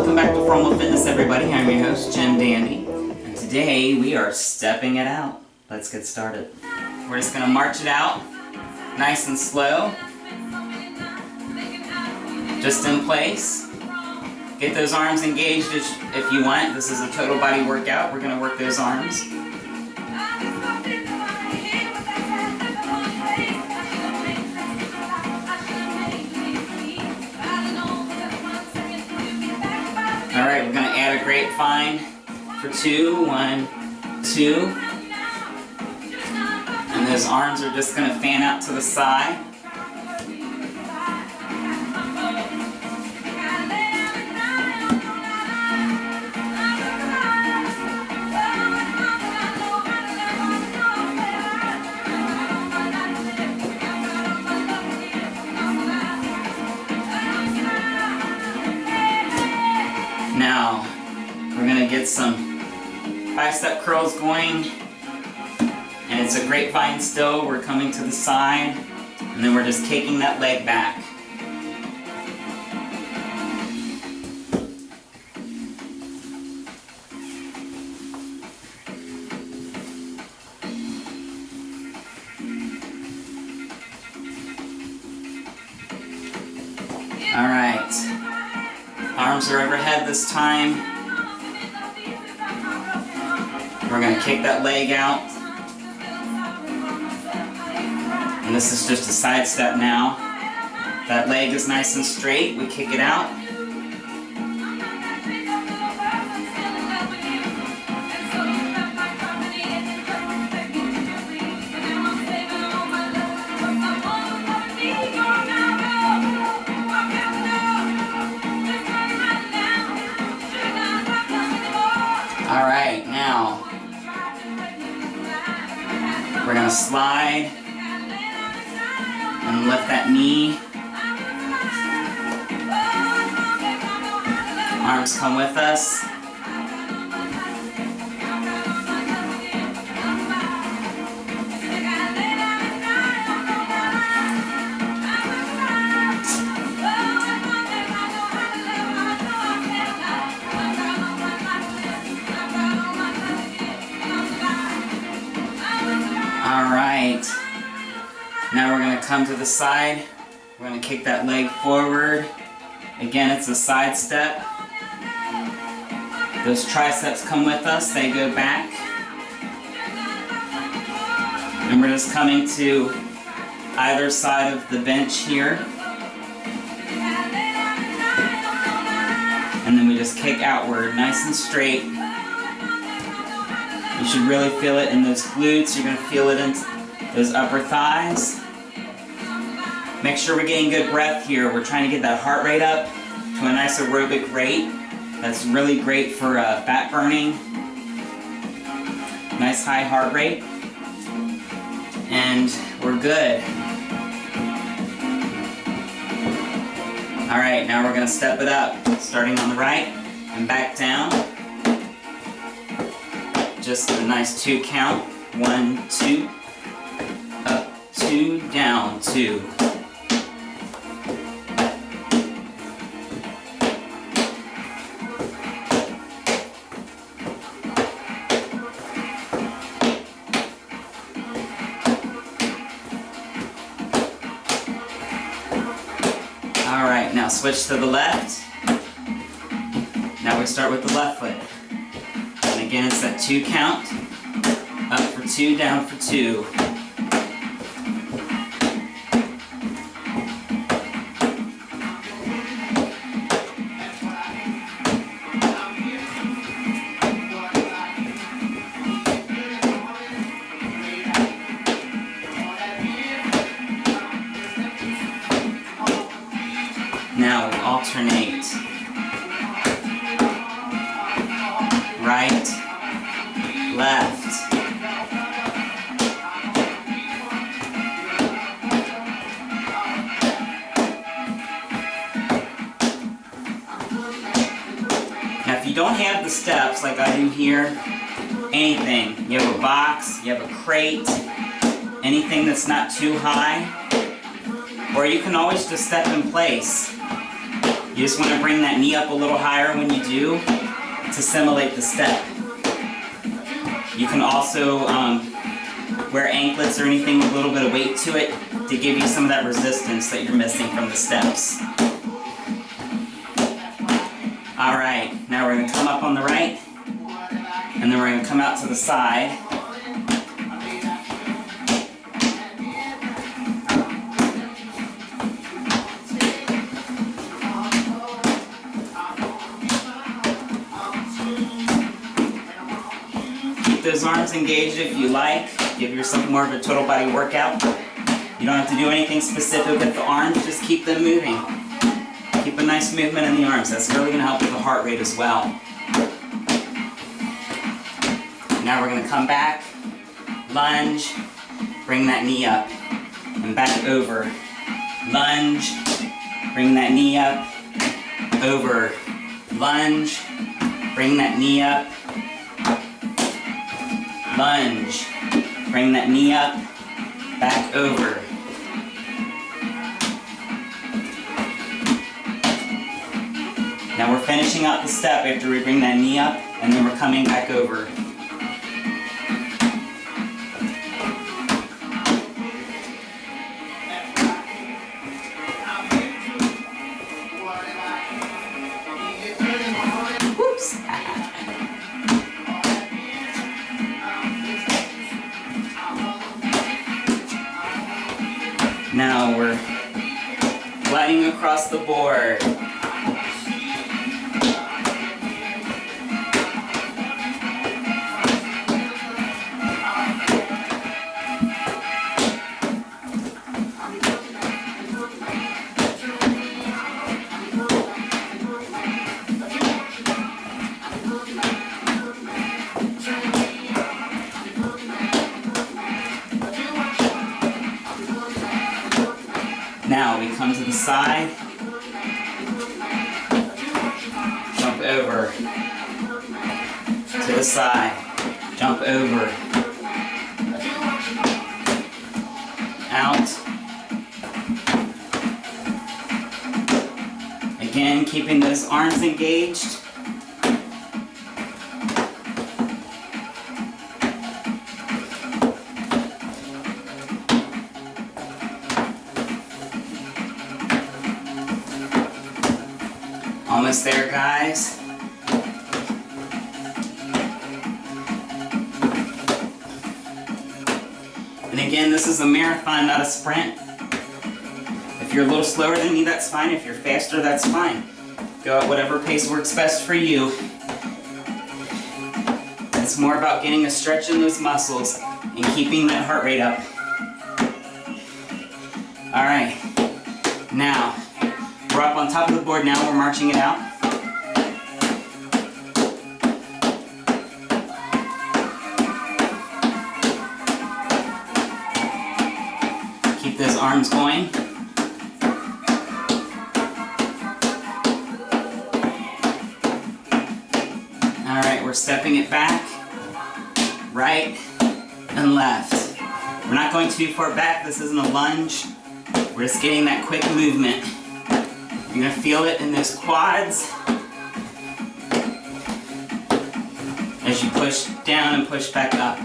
Welcome back to Formal Fitness, everybody. I'm your host, Jim Dandy, and today we are stepping it out. Let's get started. We're just going to march it out, nice and slow, just in place. Get those arms engaged if you want. This is a total body workout. We're going to work those arms. Alright, we're going to add a grapevine for 2. 1, 2. And those arms are just going to fan out to the side. Now, we're going to get some bicep curls going, and it's a grapevine still. We're coming to the side, and then we're just kicking that leg back. All right. Arms are overhead this time. We're going to kick that leg out. And this is just a side step now. That leg is nice and straight. We kick it out. Alright, now we're going to slide and lift that knee. Arms come with us. Alright, now we're going to come to the side. We're going to kick that leg forward. Again, it's a side step. Those triceps come with us, they go back. And we're just coming to either side of the bench here. And then we just kick outward, nice and straight. You should really feel it in those glutes. You're going to feel it in those upper thighs. Make sure we're getting good breath here. We're trying to get that heart rate up to a nice aerobic rate. That's really great for fat burning. Nice high heart rate. And we're good. Alright, now we're going to step it up. Starting on the right and back down. Just a nice 2 count. 1, 2, up, 2, down, 2. Alright, now switch to the left. Now we start with the left foot. And again, it's that 2 count. Up for 2, down for 2. Now we alternate. Right, left. Now if you don't have the steps like I do here, anything, you have a box, you have a crate, anything that's not too high, or you can always just step in place. You just want to bring that knee up a little higher when you do to simulate the step. You can also wear anklets or anything with a little bit of weight to it to give you some of that resistance that you're missing from the steps. Alright, now we're going to come up on the right, and then we're going to come out to the side. Keep those arms engaged if you like. Give yourself more of a total body workout. You don't have to do anything specific with the arms, just keep them moving. Keep a nice movement in the arms. That's really going to help with the heart rate as well. Now we're going to come back, lunge, bring that knee up, and back over. Lunge, bring that knee up, over. Lunge, bring that knee up, lunge, bring that knee up, back over. Now we're finishing out the step after we bring that knee up, and then we're coming back over. Whoops! Now we're gliding across the board. Now we come to the side, jump over, to the side, jump over, out, again keeping those arms engaged. Almost there, guys. And again, this is a marathon, not a sprint. If you're a little slower than me, that's fine. If you're faster, that's fine. Go at whatever pace works best for you. It's more about getting a stretch in those muscles and keeping that heart rate up. All right. Now, we're up on top of the board now, we're marching it out. Keep those arms going. Alright, we're stepping it back, right and left. We're not going too far back, this isn't a lunge. We're just getting that quick movement. You're going to feel it in those quads as you push down and push back up.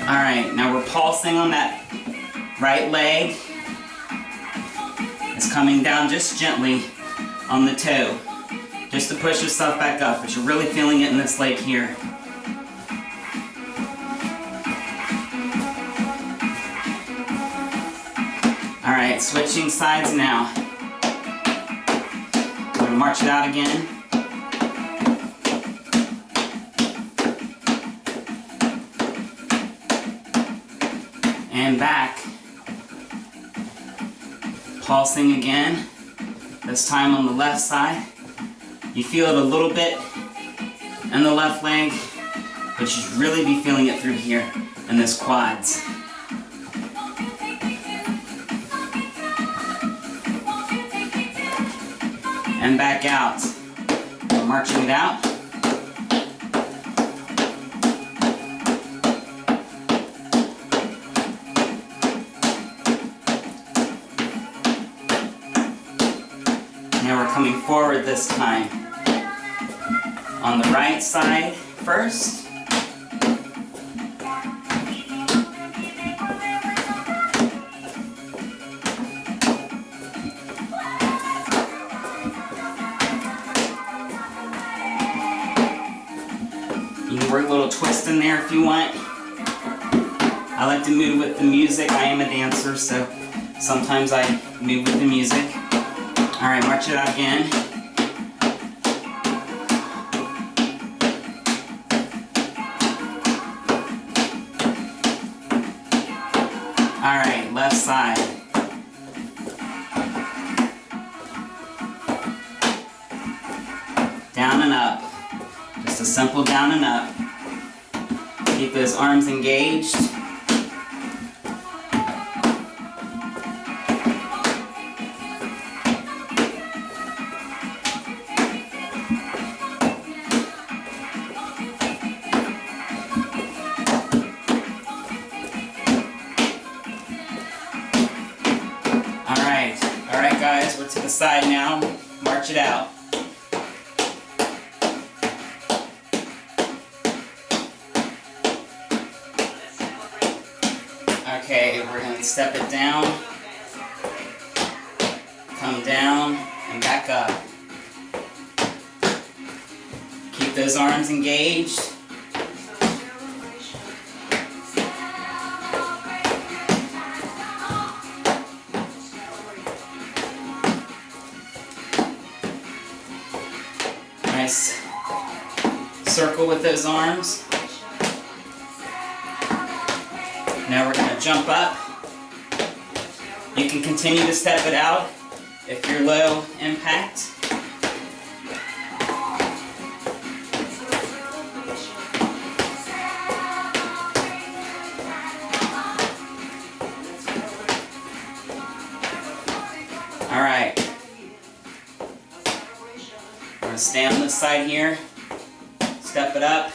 Alright, now we're pulsing on that right leg. It's coming down just gently on the toe, just to push yourself back up, but you're really feeling it in this leg here. Alright, switching sides now. I'm going to march it out again. And back. Pulsing again. This time on the left side. You feel it a little bit in the left leg, but you should really be feeling it through here in this quads. And back out. Start marching it out. Now we're coming forward this time. On the right side first. You can work a little twist in there if you want. I like to move with the music. I am a dancer, so sometimes I move with the music. Alright, march it out again. Alright, left side. Down and up. Just a simple down and up. Keep those arms engaged. Alright guys, we're to the side now. March it out. Okay, we're going to step it down, come down, and back up. Keep those arms engaged. Nice circle with those arms. Now we're going to jump up. You can continue to step it out if you're low impact. Alright. We're going to stay on this side here. Step it up.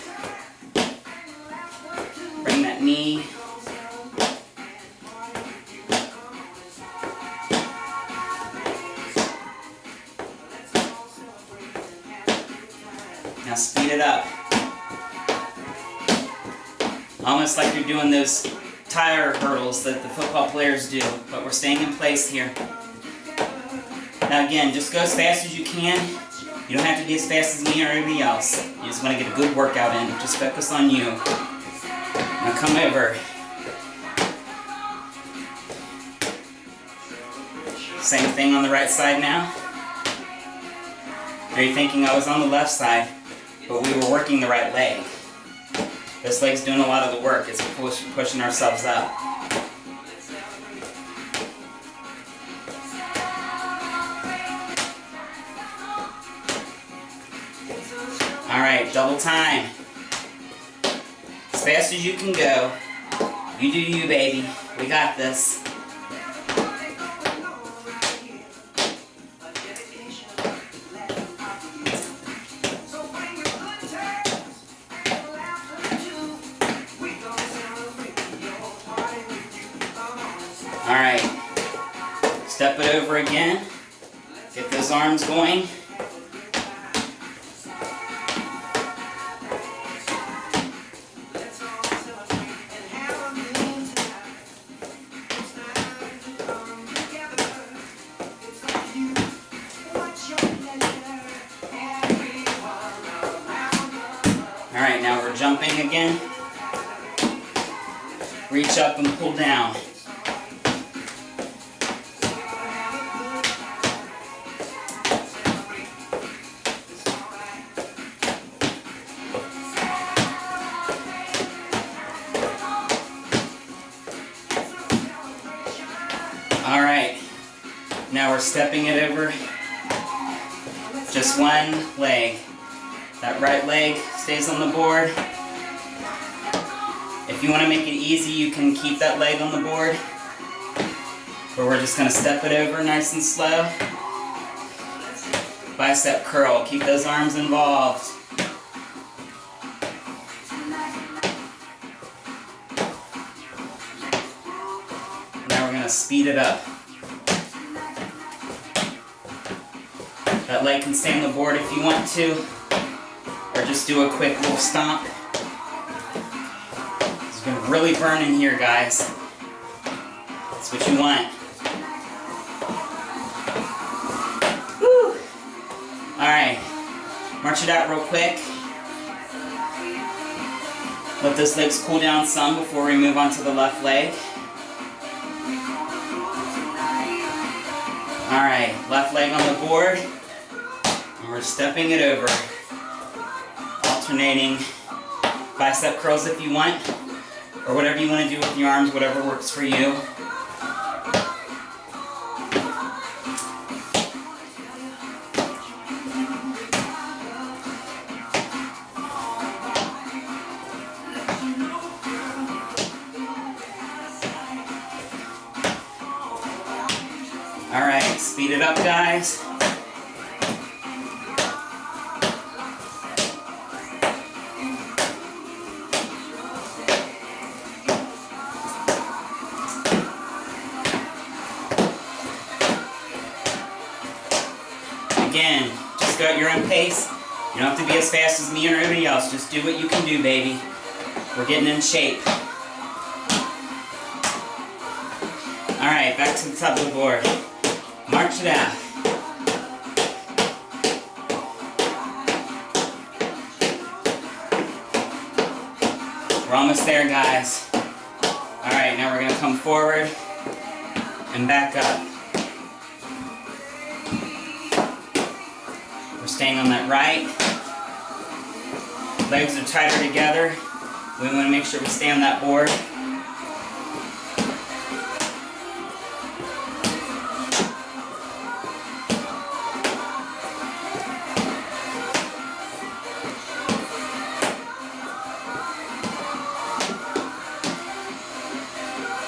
Bring that knee. Now speed it up. Almost like you're doing those tire hurdles that the football players do, but we're staying in place here. Now again, just go as fast as you can. You don't have to be as fast as me or anybody else. You just want to get a good workout in. Just focus on you. Now come over. Same thing on the right side now. Are you thinking I was on the left side? But we were working the right leg. This leg's doing a lot of the work. It's pushing ourselves up. Alright, double time. As fast as you can go. You do you, baby. We got this. Alright, step it over again, get those arms going. Alright, now we're jumping again. Reach up and pull down. Alright, now we're stepping it over just one leg. That right leg stays on the board. If you want to make it easy, you can keep that leg on the board. But we're just going to step it over nice and slow. bicep curl. Keep those arms involved. Now we're going to speed it up. That leg can stay on the board if you want to, or just do a quick little stomp. It's going to really burn in here, guys. That's what you want. Woo! Alright, march it out real quick. Let those legs cool down some before we move on to the left leg. Alright, left leg on the board. And we're stepping it over. Alternating bicep curls if you want, or whatever you want to do with your arms, whatever works for you. Alright, speed it up, guys. Again, just go at your own pace. You don't have to be as fast as me or anybody else. Just do what you can do, baby. We're getting in shape. Alright, back to the top of the board. March it out. We're almost there, guys. Alright, now we're going to come forward and back up. We're staying on that right. Legs are tighter together. We want to make sure we stay on that board.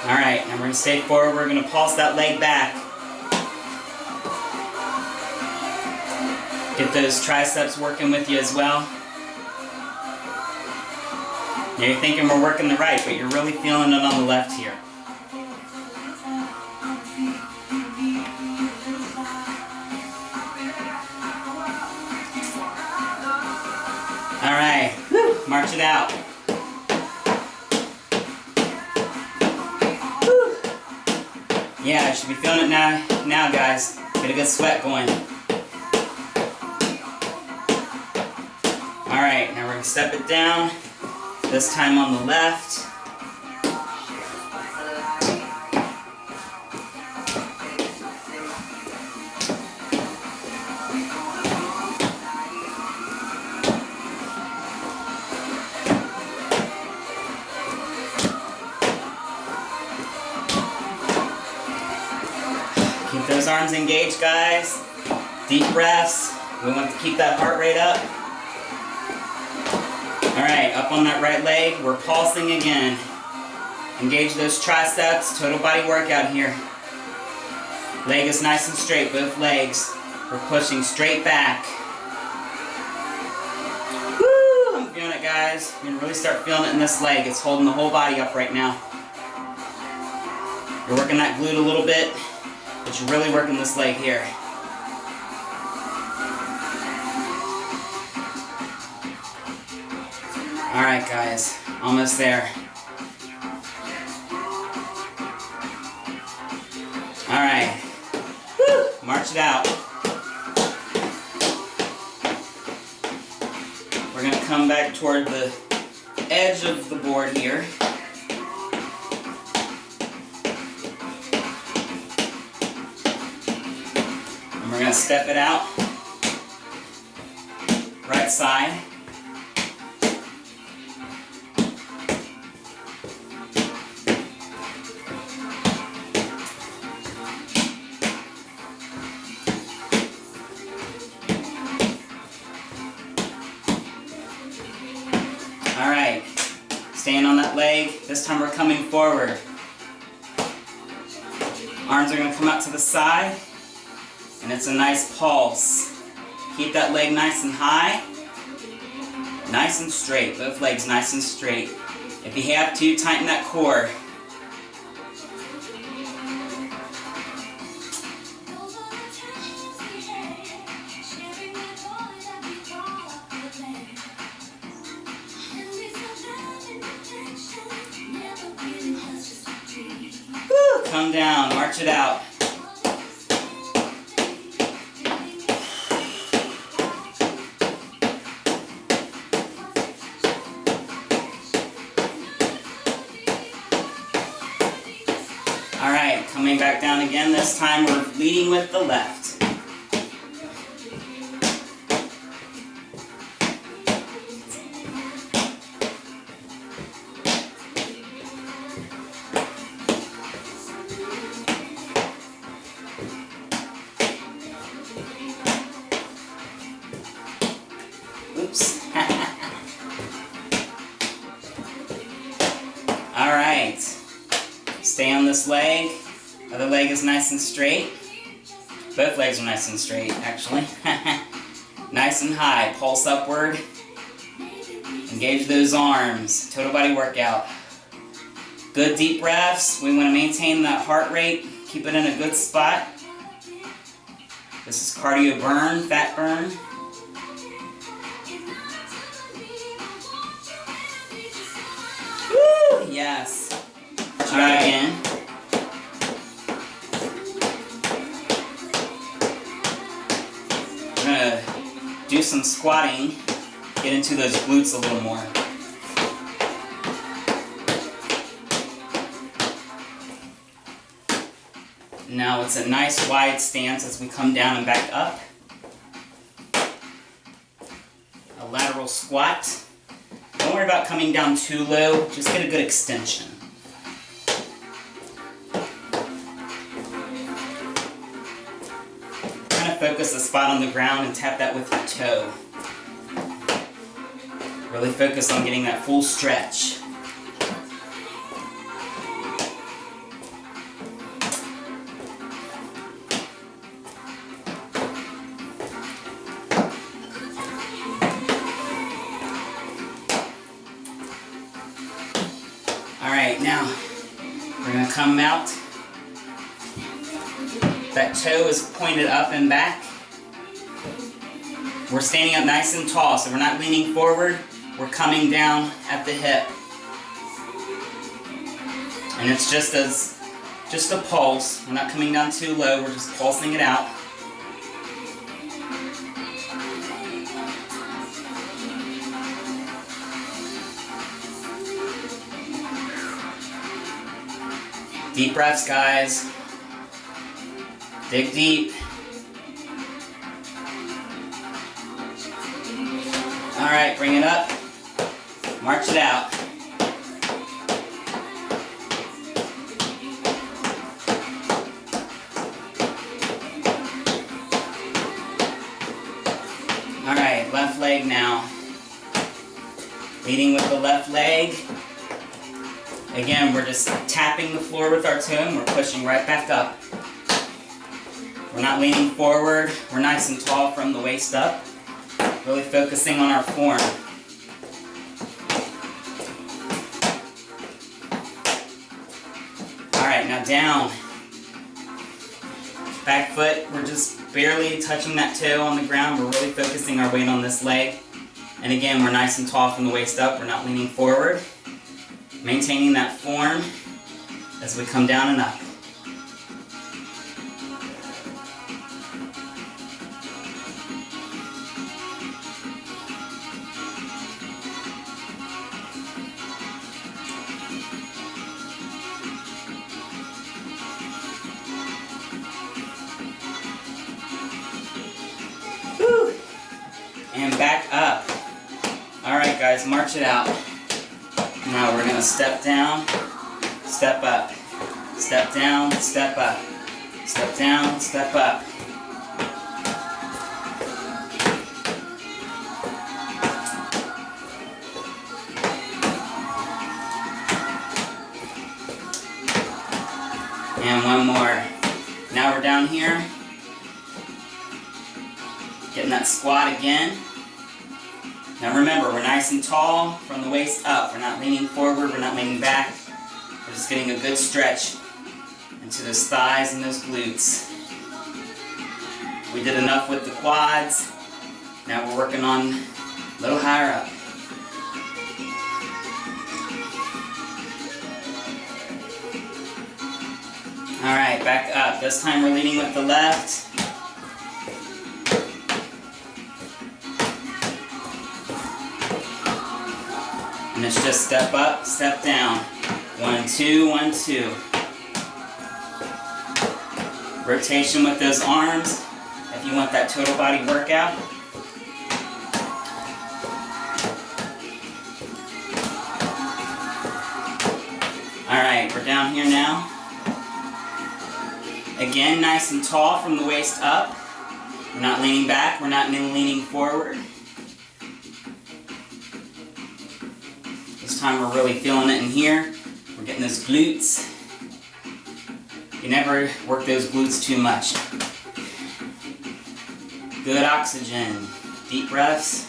Alright, now we're going to stay forward. We're going to pulse that leg back. Get those triceps working with you as well. Now you're thinking we're working the right, but you're really feeling it on the left here. Alright, march it out. Yeah, I should be feeling it now guys. Get a good sweat going. Alright, now we're going to step it down. This time on the left. Keep those arms engaged, guys. Deep breaths. We want to keep that heart rate up. Alright, up on that right leg, we're pulsing again. Engage those triceps, total body workout here. Leg is nice and straight, both legs. We're pushing straight back. Woo! I'm feeling it, guys. You're going to really start feeling it in this leg. It's holding the whole body up right now. You're working that glute a little bit, but you're really working this leg here. Alright guys, almost there. Alright, march it out. We're going to come back toward the edge of the board here. And we're going to step it out. Right side. Alright, staying on that leg. This time we're coming forward. Arms are going to come out to the side, and it's a nice pulse. Keep that leg nice and high. Nice and straight. Both legs nice and straight. If you have to, tighten that core. Woo, come down, march it out. Alright, coming back down again. This time we're leading with the left. Oops. Alright. Stay on this leg. Other leg is nice and straight. Both legs are nice and straight, actually. Nice and high. Pulse upward. Engage those arms. Total body workout. Good deep breaths. We want to maintain that heart rate. Keep it in a good spot. This is cardio burn, fat burn. Woo! Yes. Try again. We're gonna do some squatting, get into those glutes a little more. Now it's a nice wide stance as we come down and back up. A lateral squat. Don't worry about coming down too low, just get a good extension. Kind of focus the spot on the ground and tap that with your toe. Really focus on getting that full stretch. Alright, now we're going to come out. That toe is pointed up and back. We're standing up nice and tall, so we're not leaning forward. We're coming down at the hip. And it's just a pulse. We're not coming down too low, we're just pulsing it out. Deep breaths, guys. Dig deep. Alright, bring it up. March it out. Alright, left leg now. Leading with the left leg. Again, we're just tapping the floor with our toe and we're pushing right back up. We're not leaning forward. We're nice and tall from the waist up. Really focusing on our form. Alright, now down. Back foot, we're just barely touching that toe on the ground. We're really focusing our weight on this leg. And again, we're nice and tall from the waist up. We're not leaning forward. Maintaining that form as we come down and up. Whew. And back up. Alright guys, march it out. Now we're going to step down, step up, step down, step up, step down, step up. And one more. Now we're down here. Getting that squat again. Now remember, we're nice and tall from the waist up. We're not leaning forward, we're not leaning back. We're just getting a good stretch into those thighs and those glutes. We did enough with the quads. Now we're working on a little higher up. Alright, back up. This time we're leading with the left. And it's just step up, step down. 1, 2, 1, 2. Rotation with those arms if you want that total body workout. Alright, we're down here now. Again, nice and tall from the waist up. We're not leaning back, we're not leaning forward. This time we're really feeling it in here. We're getting those glutes. You never work those glutes too much. Good oxygen. Deep breaths.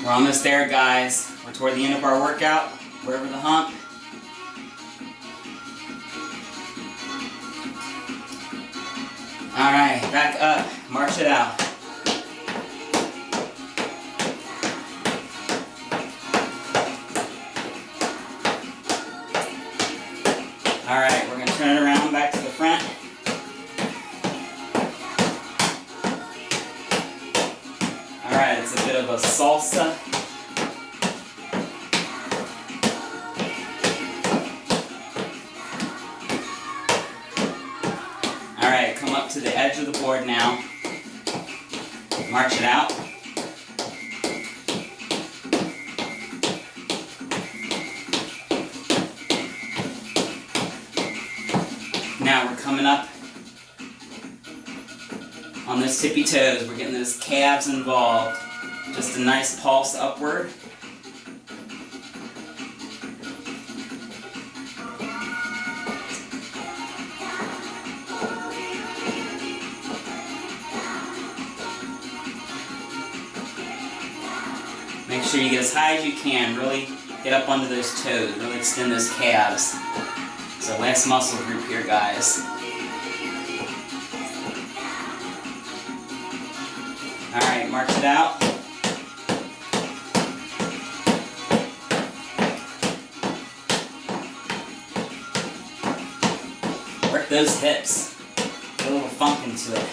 We're almost there, guys. We're toward the end of our workout. We're over the hump. Alright, back up. March it out. Alright, we're going to turn it around back to the front. Alright, it's a bit of a salsa. Alright, come up to the edge of the board now. March it out. Now we're coming up on those tippy toes. We're getting those calves involved. Just a nice pulse upward. Make sure you get as high as you can. Really get up onto those toes. Really extend those calves. It's our last muscle group here, guys. Alright, march it out. Work those hips. Get a little funk into it.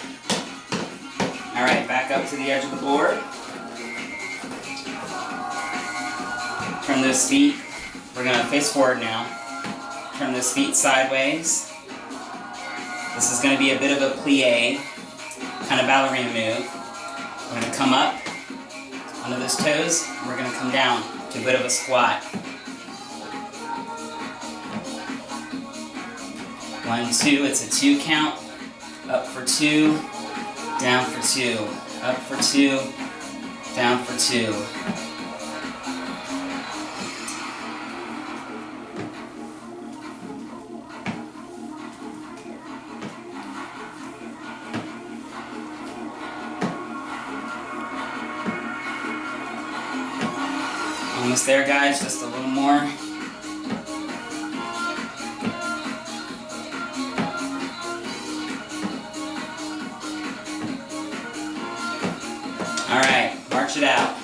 Alright, back up to the edge of the board. Turn those feet. We're going to face forward now. Turn those feet sideways. This is going to be a bit of a plie, kind of ballerina move. We're going to come up onto those toes, and we're going to come down to a bit of a squat. 1, 2, it's a 2 count. Up for 2, down for 2. Up for 2, down for 2. Almost there, guys, just a little more. Alright, march it out.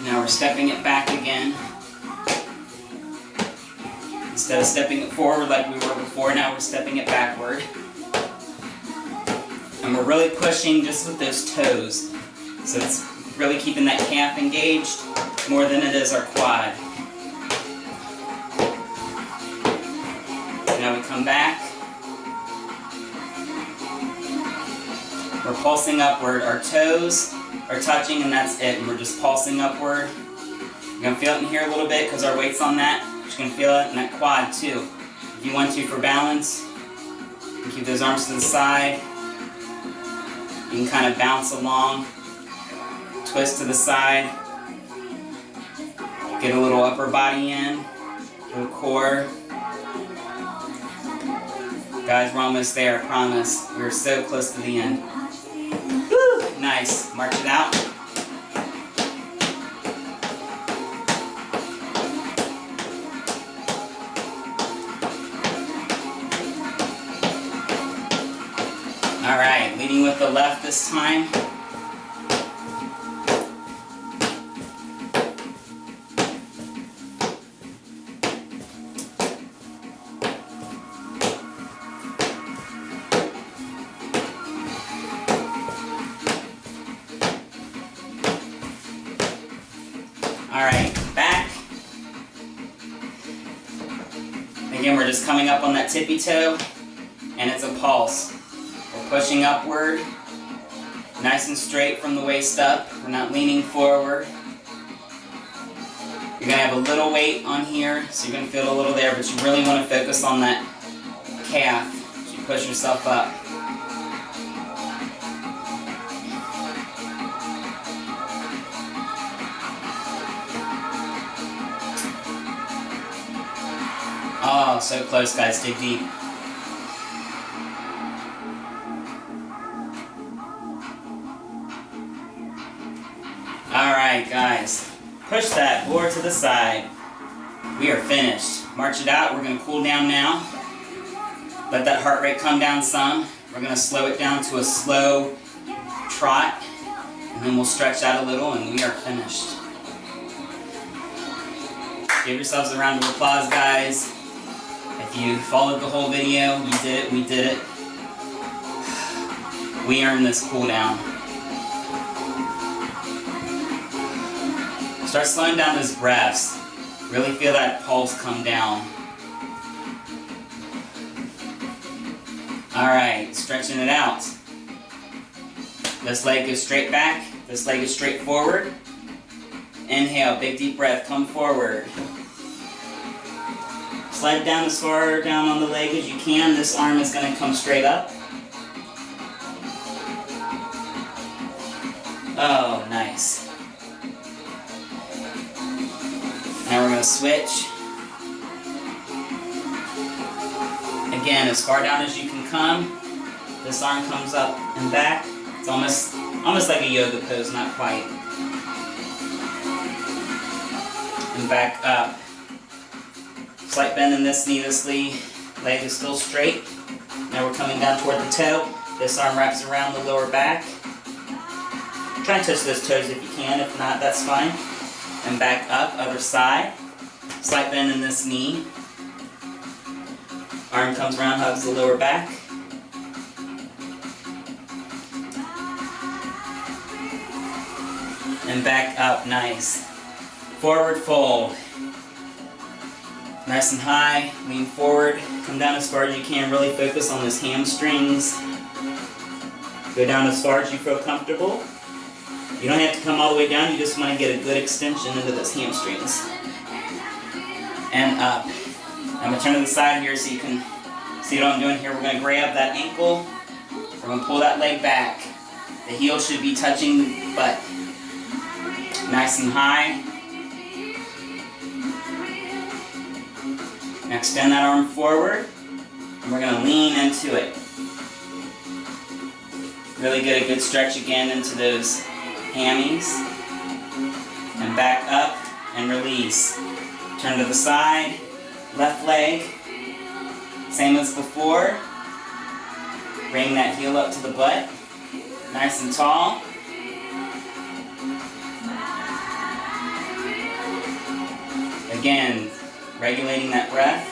Now we're stepping it back again. Instead of stepping it forward like we were before, now we're stepping it backward. And we're really pushing just with those toes. So it's really keeping that calf engaged more than it is our quad. Now we come back. We're pulsing upward. Our toes are touching and that's it. And we're just pulsing upward. You're going to feel it in here a little bit because our weight's on that. You're going to feel it in that quad too. If you want to for balance, you can keep those arms to the side. You can kind of bounce along Twist to the side. Get a little upper body in, a little core. Guys, we're almost there, I promise. We're so close to the end. Woo! Nice. March it out. Alright, leading with the left this time. Alright, back. Again, we're just coming up on that tippy toe, and it's a pulse. We're pushing upward, nice and straight from the waist up. We're not leaning forward. You're going to have a little weight on here, so you're going to feel it a little there, but you really want to focus on that calf as you push yourself up. Oh, so close, guys. Dig deep. Alright, guys. Push that board to the side. We are finished. March it out. We're going to cool down now. Let that heart rate come down some. We're going to slow it down to a slow trot. And then we'll stretch out a little and we are finished. Give yourselves a round of applause, guys. If you followed the whole video, you did it, we did it. We earned this cool down. Start slowing down those breaths. Really feel that pulse come down. Alright, stretching it out. This leg goes straight back, this leg is straight forward. Inhale, big deep breath, come forward. Slide down as far down on the leg as you can. This arm is going to come straight up. Oh, nice. Now we're going to switch. Again, as far down as you can come. This arm comes up and back. It's almost like a yoga pose, not quite. And back up. Slight bend in this knee, this leg is still straight. Now we're coming down toward the toe. This arm wraps around the lower back. Try and touch those toes if you can, if not, that's fine. And back up, other side. Slight bend in this knee. Arm comes around, hugs the lower back. And back up, nice. Forward fold. Nice and high, lean forward, come down as far as you can, really focus on those hamstrings. Go down as far as you feel comfortable. You don't have to come all the way down, you just want to get a good extension into those hamstrings. And up. I'm going to turn to the side here so you can see what I'm doing here. We're going to grab that ankle, we're going to pull that leg back. The heel should be touching the butt. Nice and high. Now extend that arm forward, and we're going to lean into it. Really get a good stretch again into those hammies. And back up and release. Turn to the side, left leg, same as before. Bring that heel up to the butt, nice and tall. Again, regulating that breath.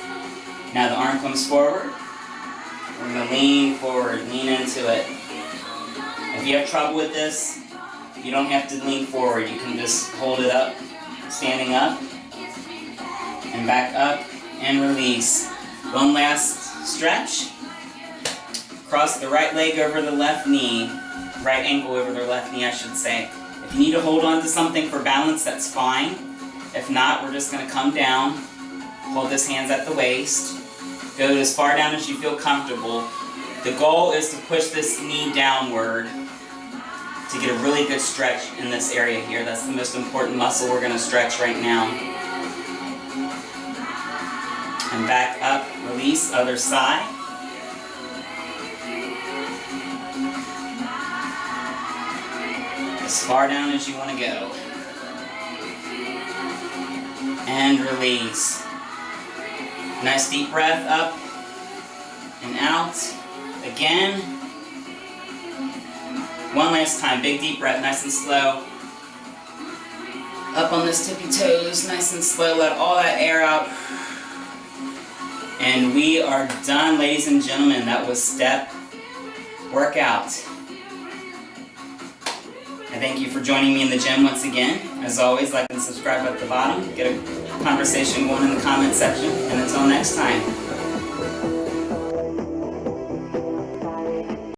Now the arm comes forward. We're going to lean forward, lean into it. If you have trouble with this, you don't have to lean forward. You can just hold it up, standing up, and back up, and release. One last stretch. Cross the right leg over the left knee. Right ankle over the left knee, I should say. If you need to hold on to something for balance, that's fine. If not, we're just going to come down. Hold this hands at the waist. Go as far down as you feel comfortable. The goal is to push this knee downward to to get a really good stretch in this area here. That's the most important muscle we're going to stretch right now. And back up, release, other side. As far down as you want to go. And release. Nice deep breath up and out. Again. One last time, big deep breath, nice and slow. Up on those tippy toes, nice and slow, let all that air out. And we are done, ladies and gentlemen. That was step workout. I thank you for joining me in the gym once again. As always, like and subscribe at the bottom. Get a conversation going in the comment section. And until next time.